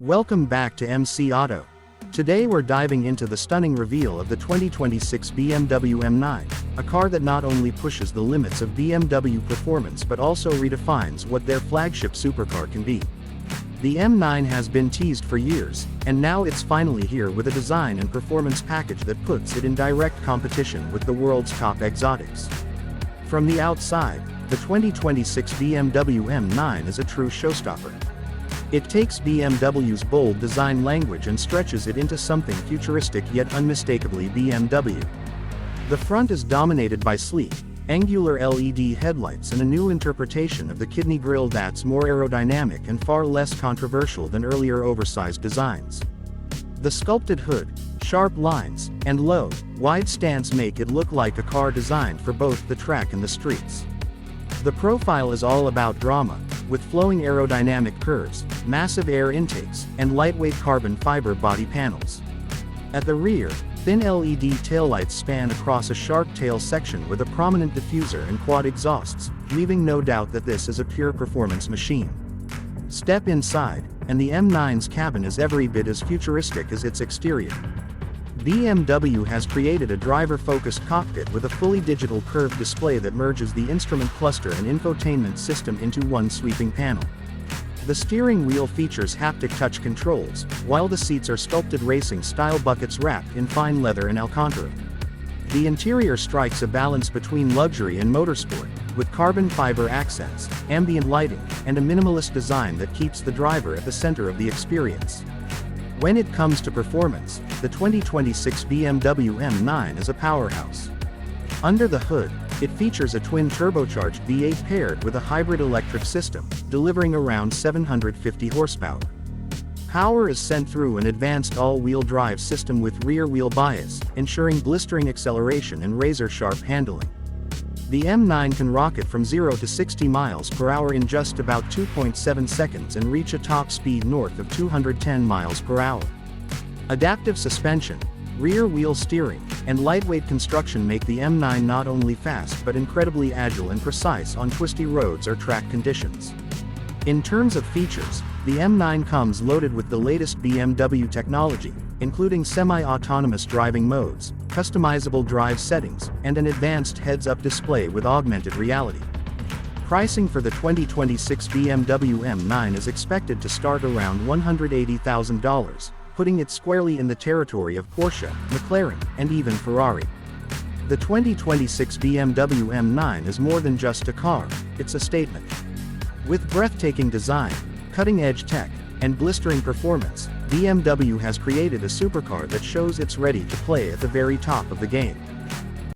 Welcome back to MC Auto. Today we're diving into the stunning reveal of the 2026 BMW M9, a car that not only pushes the limits of BMW performance but also redefines what their flagship supercar can be. The M9 has been teased for years, and now it's finally here with a design and performance package that puts it in direct competition with the world's top exotics. From the outside, the 2026 BMW M9 is a true showstopper. It takes BMW's bold design language and stretches it into something futuristic yet unmistakably BMW. The front is dominated by sleek, angular LED headlights and a new interpretation of the kidney grille that's more aerodynamic and far less controversial than earlier oversized designs. The sculpted hood, sharp lines, and low, wide stance make it look like a car designed for both the track and the streets. The profile is all about drama, with flowing aerodynamic curves, massive air intakes, and lightweight carbon fiber body panels. At the rear, thin LED taillights span across a sharp tail section with a prominent diffuser and quad exhausts, leaving no doubt that this is a pure performance machine. Step inside, and the M9's cabin is every bit as futuristic as its exterior. BMW has created a driver-focused cockpit with a fully digital curved display that merges the instrument cluster and infotainment system into one sweeping panel. The steering wheel features haptic touch controls, while the seats are sculpted racing-style buckets wrapped in fine leather and Alcantara. The interior strikes a balance between luxury and motorsport, with carbon fiber accents, ambient lighting, and a minimalist design that keeps the driver at the center of the experience. When it comes to performance, the 2026 BMW M9 is a powerhouse. Under the hood, it features a twin turbocharged V8 paired with a hybrid electric system, delivering around 750 horsepower. Power is sent through an advanced all-wheel drive system with rear-wheel bias, ensuring blistering acceleration and razor-sharp handling. The M9 can rocket from 0 to 60 miles per hour in just about 2.7 seconds and reach a top speed north of 210 miles per hour. Adaptive suspension, rear-wheel steering, and lightweight construction make the M9 not only fast but incredibly agile and precise on twisty roads or track conditions. In terms of features, the M9 comes loaded with the latest BMW technology, including semi-autonomous driving modes, customizable drive settings, and an advanced heads-up display with augmented reality. Pricing for the 2026 BMW M9 is expected to start around $180,000, putting it squarely in the territory of Porsche, McLaren, and even Ferrari. The 2026 BMW M9 is more than just a car, it's a statement. With breathtaking design, cutting-edge tech, and blistering performance, BMW has created a supercar that shows it's ready to play at the very top of the game.